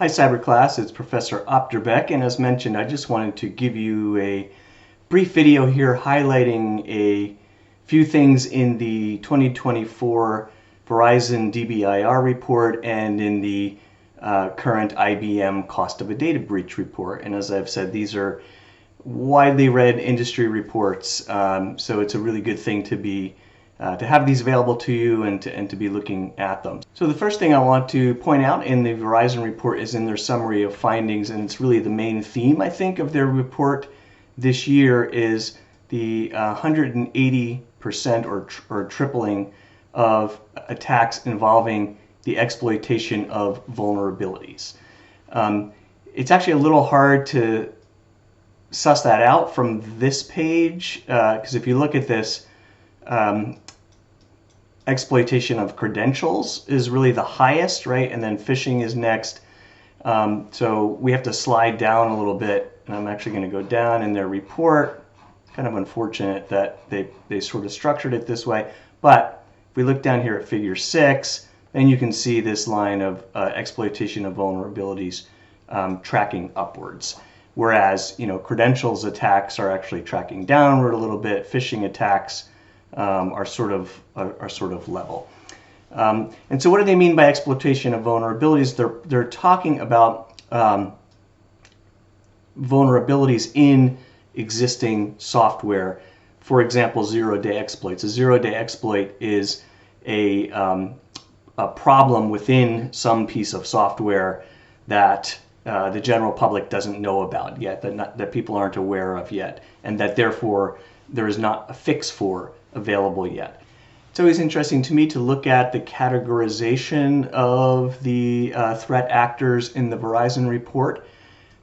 Hi cyber class, it's Professor Opterbeck, and as mentioned, I just wanted to give you a brief video here highlighting a few things in the 2024 Verizon DBIR report and in the current IBM cost of a data breach report. And as I've said, these are widely read industry reports, so it's a really good thing to have these available to you and to be looking at them. So the first thing I want to point out in the Verizon report is in their summary of findings, and it's really the main theme, I think, of their report this year is the 180% or tripling of attacks involving the exploitation of vulnerabilities. It's actually a little hard to suss that out from this page, because if you look at this, exploitation of credentials is really the highest, right? And then phishing is next. So we have to slide down a little bit, and I'm actually going to go down in their report. Kind of unfortunate that they sort of structured it this way. But if we look down here at figure 6, then you can see this line of exploitation of vulnerabilities tracking upwards. Whereas, credentials attacks are actually tracking downward a little bit. Phishing attacks are sort of level. And so what do they mean by exploitation of vulnerabilities? They're talking about vulnerabilities in existing software. For example, zero-day exploits. A zero-day exploit is a problem within some piece of software that the general public doesn't know about yet, that people aren't aware of yet, and that therefore there is not a fix for available yet. It's always interesting to me to look at the categorization of the threat actors in the Verizon report.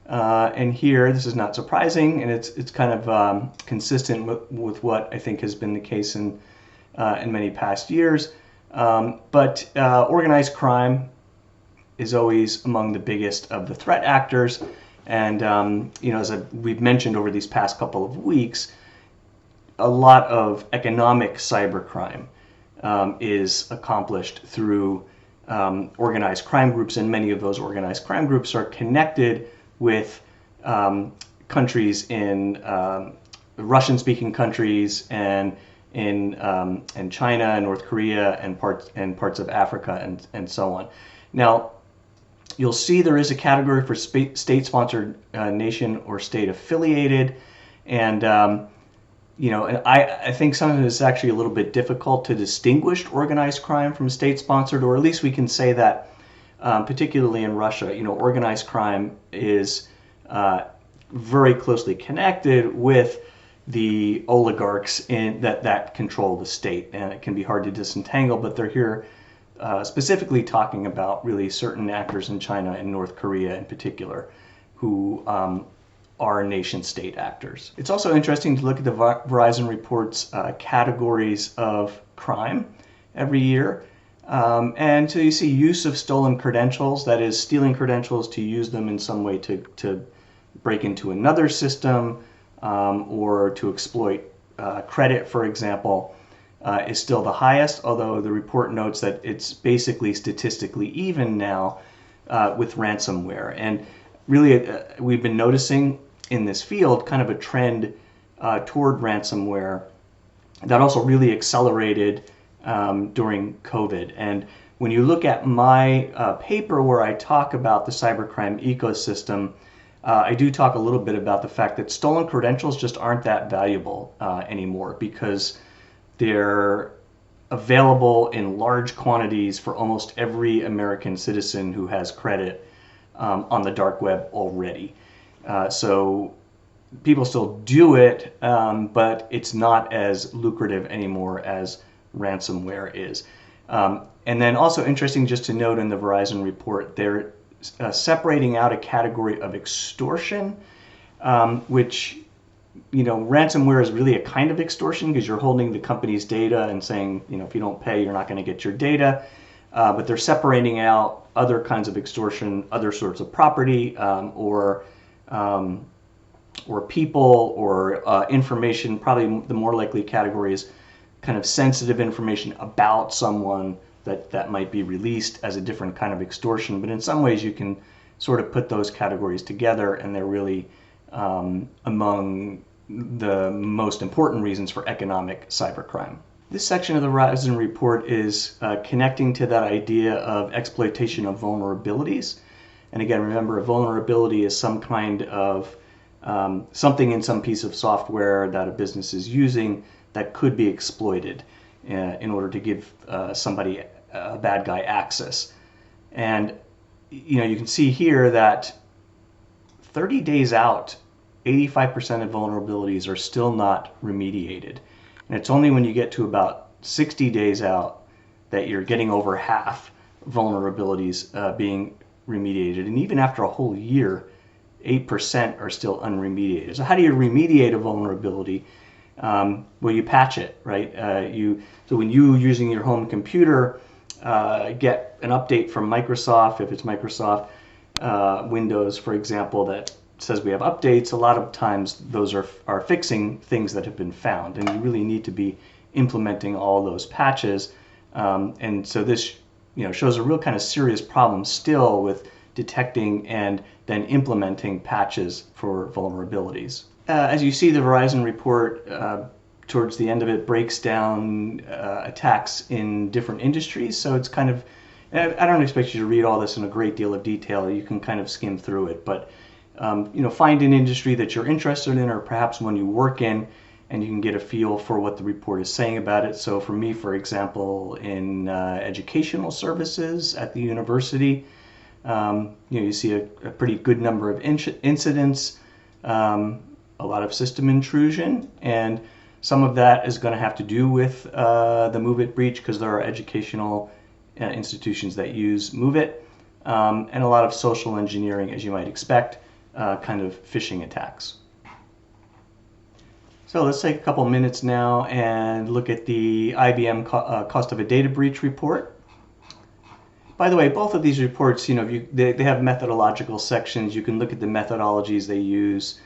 And here, this is not surprising, and it's kind of consistent with what I think has been the case in many past years. But organized crime is always among the biggest of the threat actors. And as we've mentioned over these past couple of weeks, a lot of economic cybercrime is accomplished through organized crime groups, and many of those organized crime groups are connected with countries in Russian-speaking countries and in China and North Korea and parts of Africa and so on. Now, you'll see there is a category for state-sponsored, nation or state-affiliated, and and I think sometimes it's actually a little bit difficult to distinguish organized crime from state-sponsored, or at least we can say that, particularly in Russia, organized crime is very closely connected with the oligarchs that control the state, and it can be hard to disentangle, but they're here specifically talking about really certain actors in China and North Korea in particular who are nation-state actors. It's also interesting to look at the Verizon report's categories of crime every year. And so you see use of stolen credentials, that is stealing credentials to use them in some way to break into another system or to exploit credit, for example, is still the highest, although the report notes that it's basically statistically even now with ransomware. And really, we've been noticing in this field kind of a trend toward ransomware that also really accelerated during COVID. And when you look at my paper where I talk about the cybercrime ecosystem, I do talk a little bit about the fact that stolen credentials just aren't that valuable anymore because they're available in large quantities for almost every American citizen who has credit on the dark web already. So people still do it, but it's not as lucrative anymore as ransomware is. And then also interesting just to note in the Verizon report, they're separating out a category of extortion, which, ransomware is really a kind of extortion because you're holding the company's data and saying, if you don't pay, you're not going to get your data. But they're separating out other kinds of extortion, other sorts of property, or people, or information. Probably the more likely category is kind of sensitive information about someone that might be released as a different kind of extortion. But in some ways you can sort of put those categories together, and they're really among the most important reasons for economic cybercrime. This section of the Verizon report is connecting to that idea of exploitation of vulnerabilities. And again, remember, a vulnerability is some kind of something in some piece of software that a business is using that could be exploited in order to give somebody, a bad guy, access. And you can see here that 30 days out, 85% of vulnerabilities are still not remediated. And it's only when you get to about 60 days out that you're getting over half vulnerabilities being remediated. And even after a whole year, 8% are still unremediated. So how do you remediate a vulnerability? Well, you patch it, right? So when you, using your home computer, get an update from Microsoft, if it's Microsoft Windows, for example, that says we have updates, a lot of times those are fixing things that have been found, and you really need to be implementing all those patches. And so this shows a real kind of serious problem still with detecting and then implementing patches for vulnerabilities. As you see, the Verizon report towards the end of it breaks down attacks in different industries. So it's kind of, I don't expect you to read all this in a great deal of detail. You can kind of skim through it, but find an industry that you're interested in, or perhaps one you work in, and you can get a feel for what the report is saying about it. So for me, for example, in educational services at the university, you see a pretty good number of incidents, a lot of system intrusion, and some of that is going to have to do with the MOVEit breach, because there are educational institutions that use MOVEit, and a lot of social engineering, as you might expect, kind of phishing attacks. So let's take a couple minutes now and look at the IBM cost of a data breach report. By the way, both of these reports, they have methodological sections. You can look at the methodologies they use.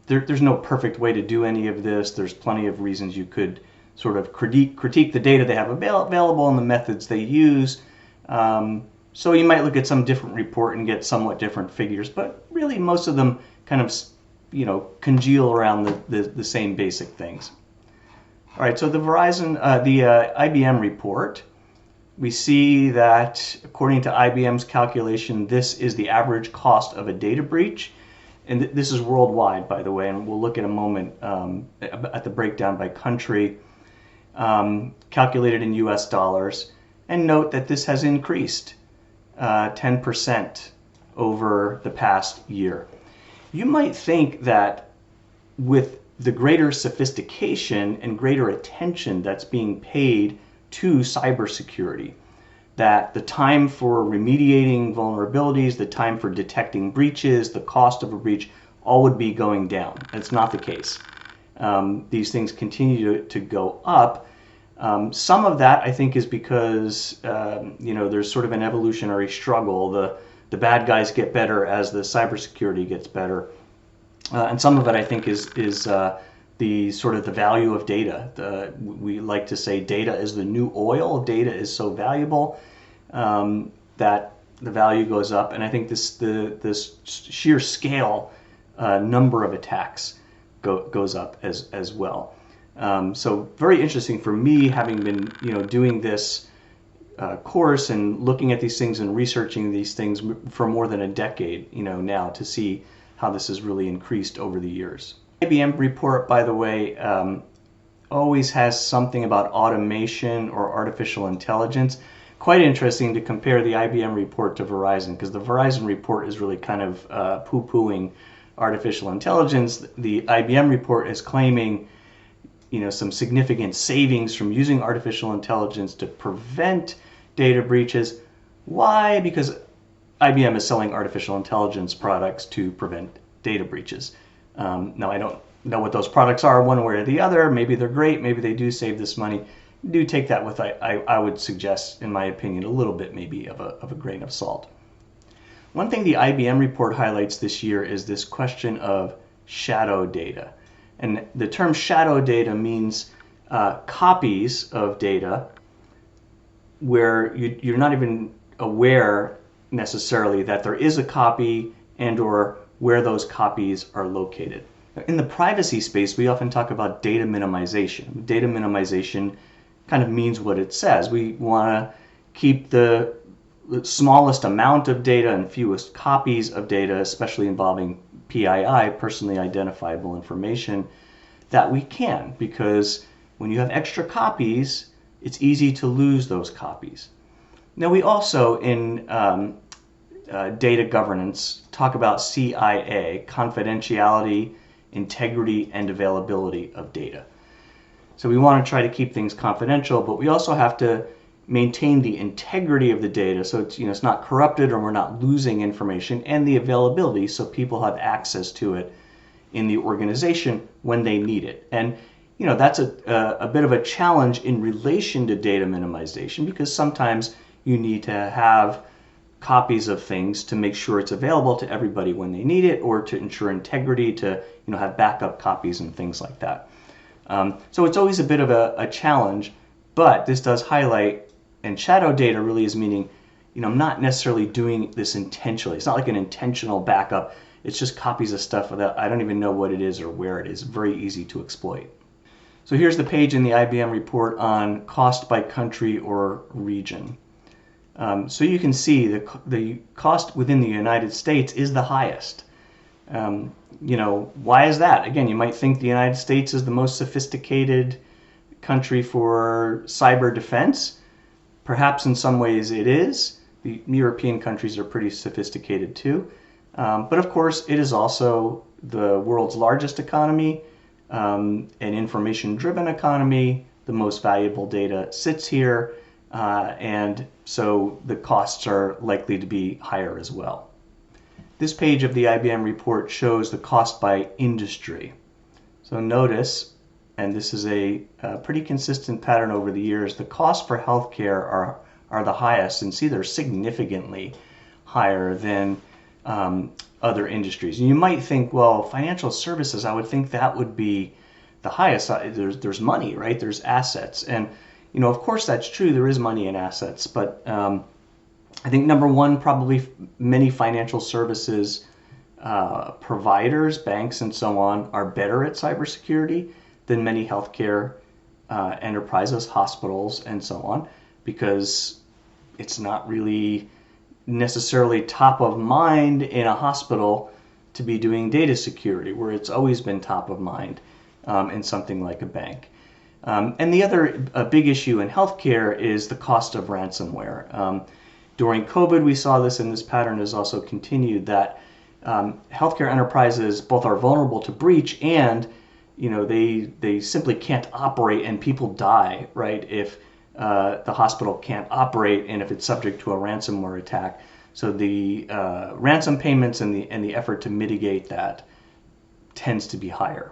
There's no perfect way to do any of this. There's plenty of reasons you could sort of critique the data they have available and the methods they use. So you might look at some different report and get somewhat different figures, but really most of them kind of congeal around the same basic things. All right, so the IBM report, we see that according to IBM's calculation, this is the average cost of a data breach. And this is worldwide, by the way, and we'll look in a moment at the breakdown by country, calculated in US dollars. And note that this has increased 10% over the past year. You might think that with the greater sophistication and greater attention that's being paid to cybersecurity, that the time for remediating vulnerabilities, the time for detecting breaches, the cost of a breach, all would be going down. That's not the case. These things continue to go up. Some of that, I think, is because there's sort of an evolutionary struggle. The bad guys get better as the cybersecurity gets better, and some of it, I think, is the sort of the value of data. We like to say data is the new oil. Data is so valuable that the value goes up, and I think this sheer scale number of attacks goes up as well. So very interesting for me, having been doing this course and looking at these things and researching these things for more than a decade now, to see how this has really increased over the years. IBM report, by the way, always has something about automation or artificial intelligence. Quite interesting to compare the IBM report to Verizon, because the Verizon report is really kind of poo-pooing artificial intelligence. The IBM report is claiming some significant savings from using artificial intelligence to prevent data breaches. Why? Because IBM is selling artificial intelligence products to prevent data breaches. Now, I don't know what those products are one way or the other. Maybe they're great. Maybe they do save this money. Do take that with, I would suggest, in my opinion, a little bit maybe of a grain of salt. One thing the IBM report highlights this year is this question of shadow data. And the term shadow data means copies of data where you're not even aware necessarily that there is a copy and or where those copies are located. In the privacy space, we often talk about data minimization. Data minimization kind of means what it says. We want to keep the smallest amount of data and fewest copies of data, especially involving PII, personally identifiable information, that we can, because when you have extra copies, it's easy to lose those copies. Now, we also, in data governance, talk about CIA, confidentiality, integrity, and availability of data. So we want to try to keep things confidential, but we also have to maintain the integrity of the data, so it's not corrupted or we're not losing information, and the availability so people have access to it in the organization when they need it. And that's a bit of a challenge in relation to data minimization, because sometimes you need to have copies of things to make sure it's available to everybody when they need it, or to ensure integrity, to have backup copies and things like that. So it's always a bit of a challenge, but this does highlight, and shadow data really is meaning, I'm not necessarily doing this intentionally. It's not like an intentional backup. It's just copies of stuff that I don't even know what it is or where it is. Very easy to exploit. So here's the page in the IBM report on cost by country or region. So you can see the cost within the United States is the highest. Why is that? Again, you might think the United States is the most sophisticated country for cyber defense. Perhaps in some ways it is. The European countries are pretty sophisticated too. But of course, it is also the world's largest economy, an information-driven economy. The most valuable data sits here, and so the costs are likely to be higher as well. This page of the IBM report shows the cost by industry. So notice, and this is a pretty consistent pattern over the years, the costs for healthcare are the highest, and see they're significantly higher than other industries. And you might think, well, financial services, I would think that would be the highest. There's money, right? There's assets. And, of course that's true. There is money and assets. But I think number one, probably many financial services providers, banks and so on, are better at cybersecurity than many healthcare enterprises, hospitals, and so on, because it's not really necessarily top of mind in a hospital to be doing data security, where it's always been top of mind in something like a bank. And the other big issue in healthcare is the cost of ransomware. During COVID, we saw this, and this pattern has also continued, that healthcare enterprises both are vulnerable to breach, and they simply can't operate, and people die, right, if the hospital can't operate and if it's subject to a ransomware attack. So the ransom payments and the effort to mitigate that tends to be higher.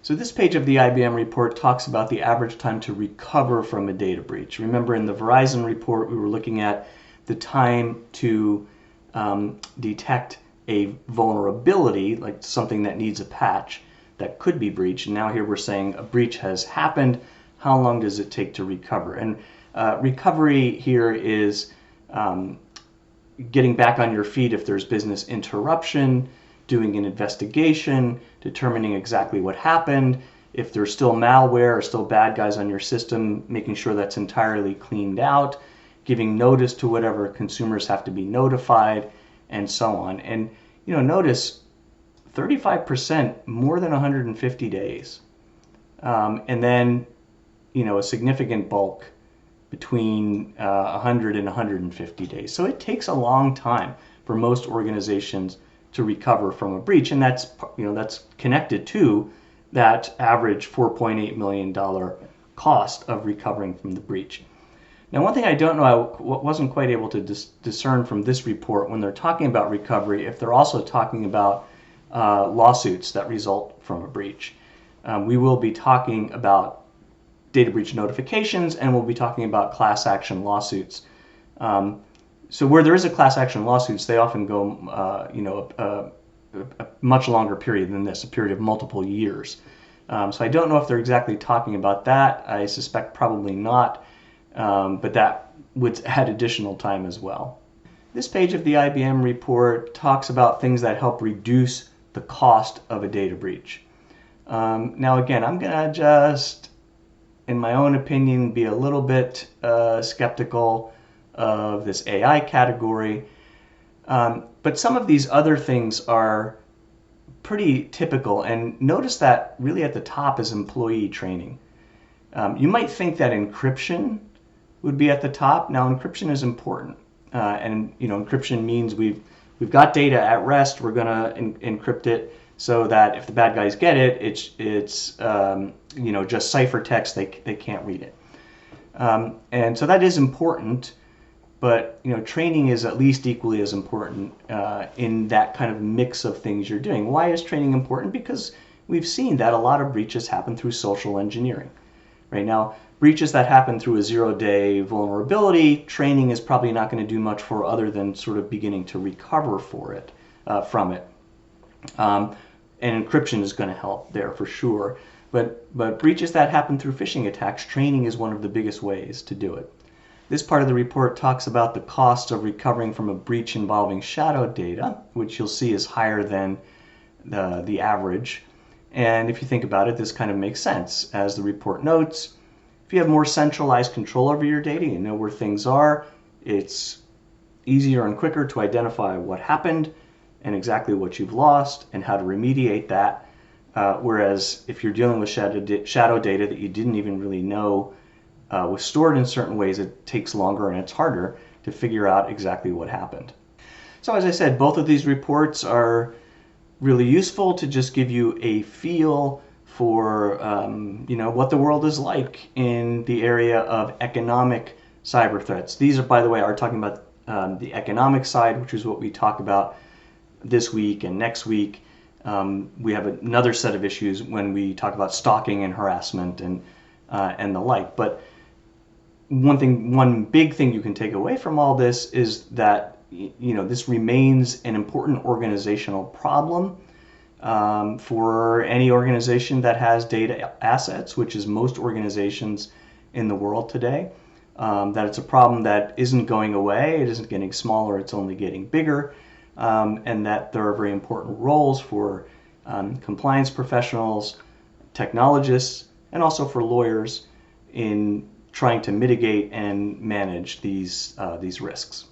So this page of the IBM report talks about the average time to recover from a data breach. Remember, in the Verizon report, we were looking at the time to detect a vulnerability, like something that needs a patch that could be breached. And now here we're saying a breach has happened. How long does it take to recover? And recovery here is getting back on your feet if there's business interruption, doing an investigation, determining exactly what happened. If there's still malware or still bad guys on your system, making sure that's entirely cleaned out, giving notice to whatever consumers have to be notified, and so on. And notice 35% more than 150 days. And then a significant bulk between 100 and 150 days. So it takes a long time for most organizations to recover from a breach, and that's connected to that average $4.8 million cost of recovering from the breach. Now, one thing I don't know, I wasn't quite able to discern from this report when they're talking about recovery, if they're also talking about lawsuits that result from a breach. We will be talking about data breach notifications, and we'll be talking about class action lawsuits. So where there is a class action lawsuits, they often go, a much longer period than this, a period of multiple years. So I don't know if they're exactly talking about that. I suspect probably not, but that would add additional time as well. This page of the IBM report talks about things that help reduce the cost of a data breach. Now again, I'm going to just, in my own opinion, be a little bit skeptical of this AI category. But some of these other things are pretty typical, and notice that really at the top is employee training. You might think that encryption would be at the top. Now, encryption is important, and encryption means we've got data at rest. We're going to encrypt it so that if the bad guys get it, it's just ciphertext. They can't read it, and so that is important. But training is at least equally as important in that kind of mix of things you're doing. Why is training important? Because we've seen that a lot of breaches happen through social engineering. Right now, breaches that happen through a zero-day vulnerability, training is probably not going to do much for other than sort of beginning to recover from it. And encryption is going to help there for sure. But breaches that happen through phishing attacks, training is one of the biggest ways to do it. This part of the report talks about the cost of recovering from a breach involving shadow data, which you'll see is higher than the average. And if you think about it, this kind of makes sense. As the report notes, if you have more centralized control over your data, you know where things are, it's easier and quicker to identify what happened and exactly what you've lost and how to remediate that. Whereas if you're dealing with shadow data that you didn't even really know was stored in certain ways, it takes longer and it's harder to figure out exactly what happened. So as I said, both of these reports are really useful to just give you a feel for what the world is like in the area of economic cyber threats. These are, by the way, are talking about the economic side, which is what we talk about this week and next week. We have another set of issues when we talk about stalking and harassment and the like. But one big thing you can take away from all this is that this remains an important organizational problem for any organization that has data assets, which is most organizations in the world today. That it's a problem that isn't going away, it isn't getting smaller, it's only getting bigger, and that there are very important roles for compliance professionals, technologists, and also for lawyers in trying to mitigate and manage these risks.